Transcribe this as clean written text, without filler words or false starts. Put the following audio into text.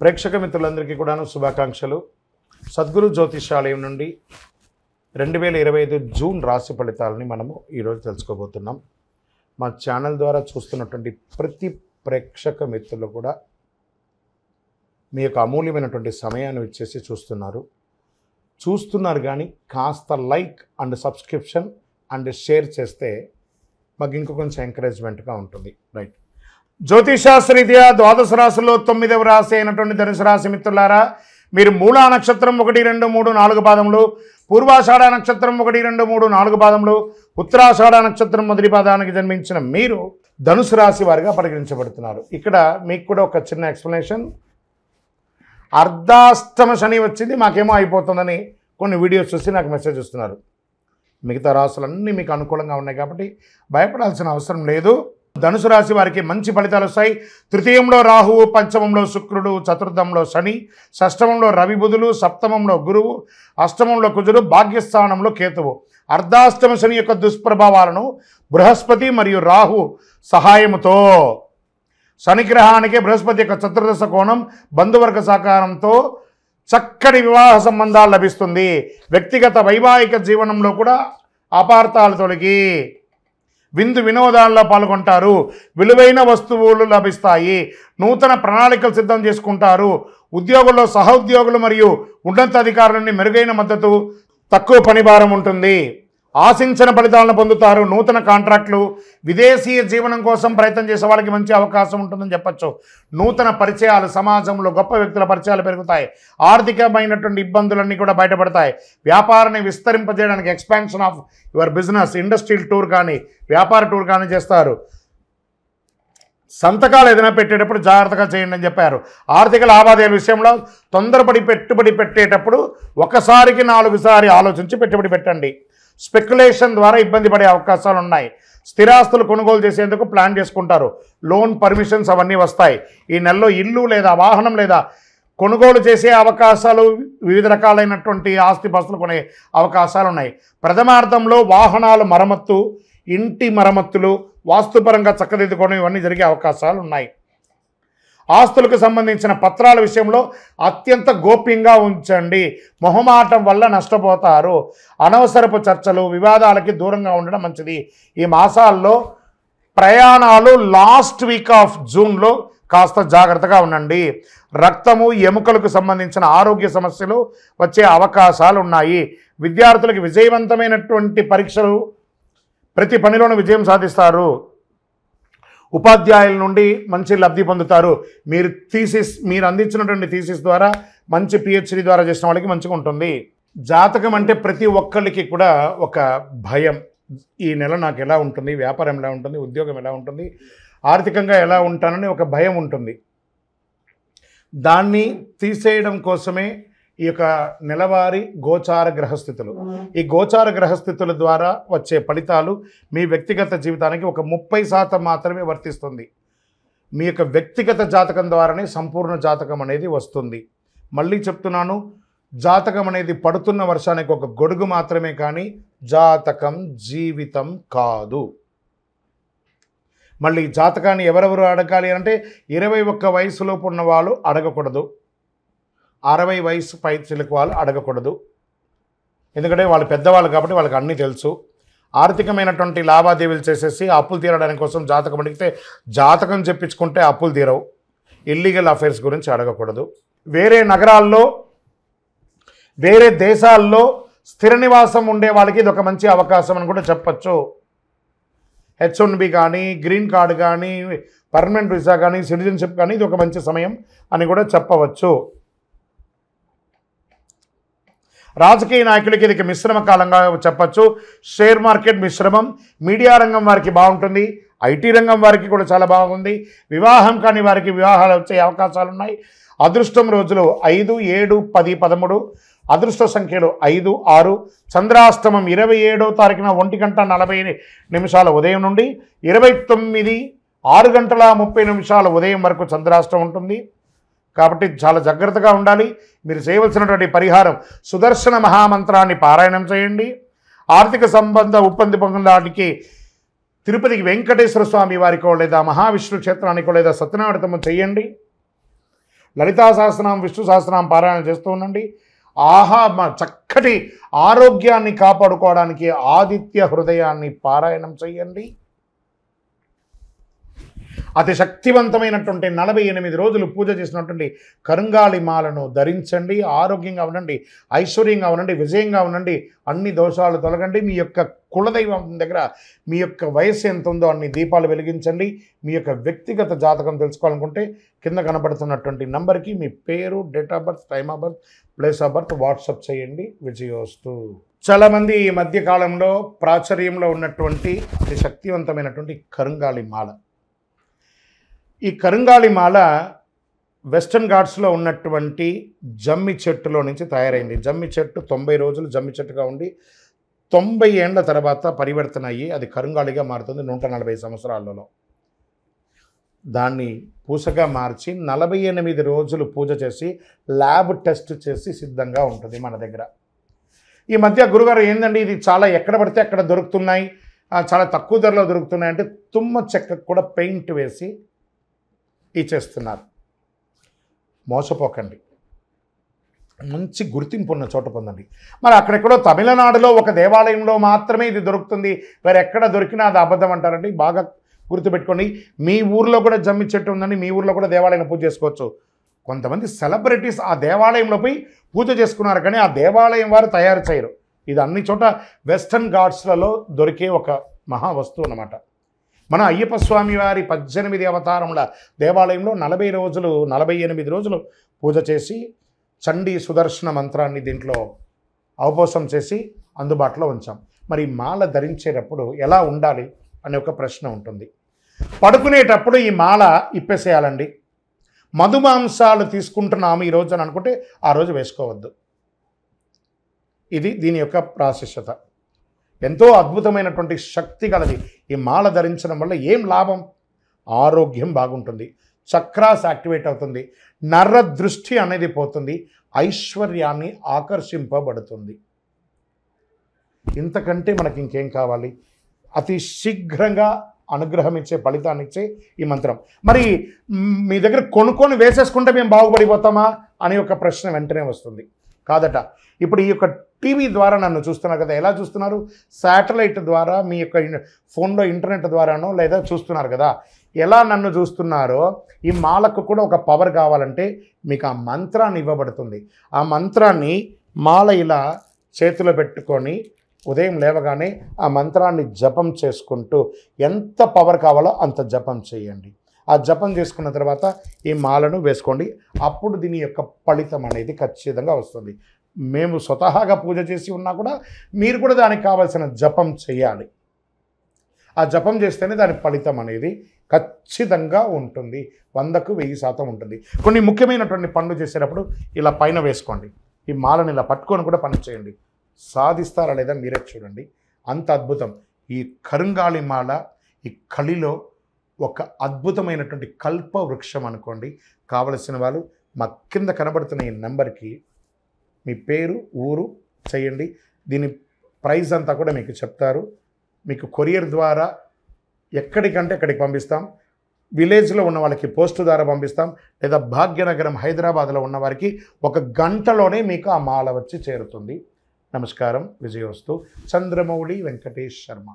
ప్రేక్షక మిత్రులందరికీ కూడాను శుభాకాంక్షలు. సద్గురు జ్యోతిషాలయం నుండి 2025 జూన్ రాశి ఫలితాలని మనము ఈరోజు తెలుసుకోబోతున్నాం. మా ఛానల్ ద్వారా చూస్తున్నటువంటి ప్రతి ప్రేక్షక మిత్రులు కూడా మీ యొక్క అమూల్యమైనటువంటి సమయాన్ని ఇచ్చేసి చూస్తున్నారు కానీ కాస్త like and subscription and share చేస్తే మాకు ఇంకో కొంచెం ఎంకరేజ్మెంట్గా ఉంటుంది. రైట్, జ్యోతిషాస్త్రరీత్యా ద్వాదశ రాశుల్లో 9వ రాశి అయినటువంటి ధనుసు రాశి మిత్రులారా, మీరు మూలా నక్షత్రం 1, 2, 3, 4 పాదములు, పూర్వాషాఢ నక్షత్రం 1, 2, 3, 4 పాదములు, ఉత్తరాషాఢ నక్షత్రం మొదటి పాదానికి జన్మించిన మీరు ధనుసు రాశి వారిగా పరిగణించబడుతున్నారు. ఇక్కడ మీకు కూడా ఒక చిన్న ఎక్స్ప్లెనేషన్. అర్ధాష్టమ శని వచ్చింది, మాకేమో అయిపోతుందని కొన్ని వీడియోస్ చూసి నాకు మెసేజ్ ఇస్తున్నారు. మిగతా రాశులన్నీ మీకు అనుకూలంగా ఉన్నాయి కాబట్టి భయపడాల్సిన అవసరం లేదు. ధనుసు రాశి వారికి మంచి ఫలితాలు వస్తాయి. తృతీయంలో రాహువు, పంచమంలో శుక్రుడు, చతుర్థంలో శని, షష్టమంలో రవి బుధులు, సప్తమంలో గురువు, అష్టమంలో కుజుడు, భాగ్యస్థానంలో కేతువు. అర్ధాష్టమ శని యొక్క దుష్ప్రభావాలను బృహస్పతి మరియు రాహు సహాయముతో శనిగ్రహానికి బృహస్పతి యొక్క చతుర్దశ కోణం బంధువర్గ సహకారంతో చక్కటి వివాహ సంబంధాలు లభిస్తుంది. వ్యక్తిగత వైవాహిక జీవనంలో కూడా అపార్థాలు తొలగి విందు వినోదాల్లో పాల్గొంటారు. విలువైన వస్తువులు లభిస్తాయి. నూతన ప్రణాళికలు సిద్ధం చేసుకుంటారు. ఉద్యోగుల్లో సహోద్యోగులు మరియు ఉన్నతాధికారుల నుండి మెరుగైన మద్దతు, తక్కువ పనిభారం ఉంటుంది. ఆశించిన ఫలితాలను పొందుతారు. నూతన కాంట్రాక్టులు, విదేశీయ జీవనం కోసం ప్రయత్నం చేసే వాళ్ళకి మంచి అవకాశం ఉంటుందని చెప్పచ్చు. నూతన పరిచయాలు, సమాజంలో గొప్ప వ్యక్తుల పరిచయాలు పెరుగుతాయి. ఆర్థికమైనటువంటి ఇబ్బందులన్నీ కూడా బయటపడతాయి. వ్యాపారాన్ని విస్తరింపజేయడానికి expansion of your business, industrial tour కానీ వ్యాపార టూర్ కానీ చేస్తారు. సంతకాలు ఏదైనా పెట్టేటప్పుడు జాగ్రత్తగా చేయండి అని చెప్పారు. ఆర్థిక లావాదేవీల విషయంలో తొందరపడి పెట్టుబడి పెట్టేటప్పుడు ఒకసారికి 4 సార్లు ఆలోచించి పెట్టుబడి పెట్టండి. స్పెక్యులేషన్ ద్వారా ఇబ్బంది పడే అవకాశాలు ఉన్నాయి. స్థిరాస్తులు కొనుగోలు చేసేందుకు ప్లాన్ చేసుకుంటారు. లోన్ పర్మిషన్స్ అవన్నీ వస్తాయి. ఈ నెలలో ఇల్లు లేదా వాహనం లేదా కొనుగోలు చేసే అవకాశాలు, వివిధ రకాలైనటువంటి ఆస్తిపాస్తులు కొనే అవకాశాలు ఉన్నాయి. ప్రథమార్థంలో వాహనాలు మరమ్మత్తు, ఇంటి మరమ్మతులు, వాస్తుపరంగా చక్కదిద్దుకోవడం ఇవన్నీ జరిగే అవకాశాలు ఉన్నాయి. ఆస్తులకు సంబంధించిన పత్రాల విషయంలో అత్యంత గోప్యంగా ఉంచండి. మొహమాటం వల్ల నష్టపోతారు. అనవసరపు చర్చలు, వివాదాలకి దూరంగా ఉండడం మంచిది. ఈ మాసాల్లో ప్రయాణాలు లాస్ట్ వీక్ ఆఫ్ జూన్లో కాస్త జాగ్రత్తగా ఉండండి. రక్తము, ఎముకలకు సంబంధించిన ఆరోగ్య సమస్యలు వచ్చే అవకాశాలు ఉన్నాయి. విద్యార్థులకు విజయవంతమైనటువంటి పరీక్షలు, ప్రతి పనిలోనూ విజయం సాధిస్తారు. ఉపాధ్యాయుల నుండి మంచి లబ్ధి పొందుతారు. మీరు అందించినటువంటి థీసిస్ ద్వారా మంచి పిహెచ్డి ద్వారా చేసిన వాళ్ళకి మంచిగా ఉంటుంది. జాతకం అంటే ప్రతి ఒక్కరికి కూడా ఒక భయం. ఈ నెల నాకు ఎలా ఉంటుంది, వ్యాపారం ఎలా ఉంటుంది, ఉద్యోగం ఎలా ఉంటుంది, ఆర్థికంగా ఎలా ఉంటానని ఒక భయం ఉంటుంది. దాన్ని తీసేయడం కోసమే ఈ యొక్క నెలవారీ గోచార గ్రహస్థితులు. ఈ గోచార గ్రహస్థితుల ద్వారా వచ్చే ఫలితాలు మీ వ్యక్తిగత జీవితానికి ఒక 30% మాత్రమే వర్తిస్తుంది. మీ యొక్క వ్యక్తిగత జాతకం ద్వారానే సంపూర్ణ జాతకం అనేది వస్తుంది. మళ్ళీ చెప్తున్నాను, జాతకం అనేది పడుతున్న వర్షానికి ఒక గొడుగు మాత్రమే, కానీ జాతకం జీవితం కాదు. మళ్ళీ జాతకాన్ని ఎవరెవరు అడగాలి అంటే 21 వయసులోపు ఉన్న వాళ్ళు అడగకూడదు. 60 వయసు పై చిలుకు వాళ్ళు అడగకూడదు. ఎందుకంటే వాళ్ళు పెద్దవాళ్ళు కాబట్టి వాళ్ళకి అన్నీ తెలుసు. ఆర్థికమైనటువంటి లావాదేవీలు చేసేసి అప్పులు తీరడానికి కోసం జాతకం అడిగితే జాతకం చెప్పించుకుంటే అప్పులు తీరవు. ఇల్లీగల్ అఫైర్స్ గురించి అడగకూడదు. వేరే నగరాల్లో, వేరే దేశాల్లో స్థిర నివాసం ఉండే వాళ్ళకి ఇది ఒక మంచి అవకాశం అని కూడా చెప్పచ్చు. H1B కానీ, గ్రీన్ కార్డు కానీ, పర్మనెంట్ వీసా కానీ, సిటిజన్షిప్ కానీ ఇది ఒక మంచి సమయం అని కూడా చెప్పవచ్చు. రాజకీయ నాయకులకి ఇది మిశ్రమ కాలంగా చెప్పచ్చు. షేర్ మార్కెట్ మిశ్రమం. మీడియా రంగం వారికి బాగుంటుంది. ఐటీ రంగం వారికి కూడా చాలా బాగుంది. వివాహం కాని వారికి వివాహాలు వచ్చే అవకాశాలు ఉన్నాయి. అదృష్టం రోజులు 5, 7, 10, 13. అదృష్ట సంఖ్యలు 5, 6. చంద్రాష్టమం 27వ తారీఖున 1:40 ఉదయం నుండి 29 6:30 ఉదయం వరకు చంద్రాష్టమం ఉంటుంది. కాబట్టి చాలా జాగ్రత్తగా ఉండాలి. మీరు చేయవలసినటువంటి పరిహారం సుదర్శన మహామంత్రాన్ని పారాయణం చేయండి. ఆర్థిక సంబంధ ఉప్పంది పొందడానికి తిరుపతికి వెంకటేశ్వర స్వామి వారికో లేదా మహావిష్ణు క్షేత్రానికో లేదా సత్యనారాయణ చేయండి. లలితా సహస్రనామం, విష్ణు సహస్రనామం పారాయణ చేస్తూ ఉండండి. మా చక్కటి ఆరోగ్యాన్ని కాపాడుకోవడానికి ఆదిత్య హృదయాన్ని పారాయణం చేయండి. అతి శక్తివంతమైనటువంటి 48 రోజులు పూజ చేసినటువంటి కరుంగాళి మాలను ధరించండి. ఆరోగ్యంగా ఉండండి, ఐశ్వర్యంగా ఉండండి, విజయంగా ఉండండి, అన్ని దోషాలు తొలగండి. మీ యొక్క కులదైవం దగ్గర మీ యొక్క వయస్సు ఎంత ఉందో అన్ని దీపాలు వెలిగించండి. మీ యొక్క వ్యక్తిగత జాతకం తెలుసుకోవాలనుకుంటే కింద కనబడుతున్నటువంటి నంబర్కి మీ పేరు, date of birth, time of birth, place of birth WhatsApp చేయండి. విజయోస్తు. చాలామంది ఈ మధ్య కాలంలో ప్రాచుర్యంలో ఉన్నటువంటి అతి శక్తివంతమైనటువంటి కరుంగాళి మాల. ఈ కరుంగాళి మాల వెస్టర్న్ ఘాట్స్లో ఉన్నటువంటి జమ్మి చెట్టులో నుంచి తయారైంది. జమ్మి చెట్టు 90 రోజులు జమ్మి చెట్టుగా ఉండి 90 ఏండ్ల తర్వాత పరివర్తన అయ్యి అది కరుంగాళిగా మారుతుంది 140 సంవత్సరాలలో. దాన్ని పూసగా మార్చి 48 రోజులు పూజ చేసి ల్యాబ్ టెస్ట్ చేసి సిద్ధంగా ఉంటుంది మన దగ్గర. ఈ మధ్య గురుగారు ఏందండి ఇది చాలా ఎక్కడ పడితే అక్కడ దొరుకుతున్నాయి, చాలా తక్కువ ధరలో దొరుకుతున్నాయి అంటే తుమ్మ చెక్కకు కూడా పెయింట్ వేసి ఇచ్చేస్తున్నారు. మోసపోకండి, మంచి గుర్తింపు ఉన్న చోట పొందండి. మరి అక్కడెక్కడో తమిళనాడులో ఒక దేవాలయంలో మాత్రమే ఇది దొరుకుతుంది, వేరే ఎక్కడ దొరికినా అది అబద్ధం అంటారండి. బాగా గుర్తుపెట్టుకోండి. మీ ఊర్లో కూడా జమ్మి చెట్టు ఉందండి, మీ ఊర్లో కూడా దేవాలయం పూజ చేసుకోవచ్చు. కొంతమంది సెలబ్రిటీస్ ఆ దేవాలయంలో పోయి పూజ చేసుకున్నారు, కానీ ఆ దేవాలయం వారు తయారు చేయరు. ఇది అన్ని చోట వెస్టర్న్ ఘాట్స్లలో దొరికే ఒక మహా వస్తువు అన్నమాట. మన అయ్యప్ప స్వామి వారి 18 అవతారముల దేవాలయంలో 48 రోజులు పూజ చేసి చండీ సుదర్శన మంత్రాన్ని దీంట్లో అవపోసం చేసి అందుబాటులో ఉంచాం. మరి మాల ధరించేటప్పుడు ఎలా ఉండాలి అనే ఒక ప్రశ్న ఉంటుంది. పడుకునేటప్పుడు ఈ మాల ఇప్పేసేయాలండి. మధుమాంసాలు తీసుకుంటున్నాము ఈరోజు అని అనుకుంటే ఆ రోజు వేసుకోవద్దు. ఇది దీని యొక్క ప్రాశస్యత. ఎంతో అద్భుతమైనటువంటి శక్తి కలది. ఈ మాల ధరించడం వల్ల ఏం లాభం? ఆరోగ్యం బాగుంటుంది, చక్రాస్ యాక్టివేట్ అవుతుంది, నర్ర దృష్టి అనేది పోతుంది, ఐశ్వర్యాన్ని ఆకర్షింపబడుతుంది. ఇంతకంటే మనకి ఇంకేం కావాలి? అతి శీఘ్రంగా అనుగ్రహం ఇచ్చే, ఫలితాన్ని ఇచ్చే ఈ మంత్రం. మరి మీ దగ్గర కొనుక్కొని వేసేసుకుంటే మేము బాగుపడిపోతామా అని ఒక ప్రశ్న వెంటనే వస్తుంది. కాదట. ఇప్పుడు ఈ యొక్క టీవీ ద్వారా నన్ను చూస్తున్నారు కదా, ఎలా చూస్తున్నారు? శాటిలైట్ ద్వారా మీ యొక్క ఫోన్లో ఇంటర్నెట్ ద్వారానో లేదా చూస్తున్నారు కదా. ఎలా నన్ను చూస్తున్నారో ఈ మాలకు కూడా ఒక పవర్ కావాలంటే మీకు ఆ మంత్రాన్ని ఇవ్వబడుతుంది. ఆ మంత్రాన్ని మాల ఇలా చేతిలో పెట్టుకొని ఉదయం లేవగానే ఆ మంత్రాన్ని జపం చేసుకుంటూ ఎంత పవర్ కావాలో అంత జపం చేయండి. ఆ జపం చేసుకున్న తర్వాత ఈ మాలను వేసుకోండి. అప్పుడు దీని యొక్క ఫలితం అనేది ఖచ్చితంగా వస్తుంది. మేము స్వతహాగా పూజ చేసి ఉన్నా కూడా మీరు కూడా దానికి కావాల్సిన జపం చేయాలి. ఆ జపం చేస్తేనే దాని ఫలితం అనేది ఖచ్చితంగా ఉంటుంది. 100కు 1000% ఉంటుంది. కొన్ని ముఖ్యమైనటువంటి పనులు చేసేటప్పుడు ఇలా పైన వేసుకోండి. ఈ మాలను ఇలా పట్టుకొని కూడా పని చేయండి. సాధిస్తారా లేదా మీరే చూడండి. అంత అద్భుతం. ఈ కరుంగాళి మాల ఈ కలిలో ఒక అద్భుతమైనటువంటి కల్ప వృక్షం అనుకోండి. కావలసిన వాళ్ళు మా కింద కనబడుతున్న ఈ నెంబర్కి మీ పేరు, ఊరు చేయండి. దీని ప్రైస్ అంతా కూడా మీకు చెప్తారు. మీకు కొరియర్ ద్వారా ఎక్కడికంటే అక్కడికి పంపిస్తాం. విలేజ్లో ఉన్న వాళ్ళకి పోస్టు ద్వారా పంపిస్తాం. లేదా భాగ్యనగరం హైదరాబాద్లో ఉన్న వారికి 1 గంటలోనే మీకు ఆ మాల వచ్చి చేరుతుంది. నమస్కారం. విజయోస్తు. చంద్రమౌళి వెంకటేష్ శర్మ.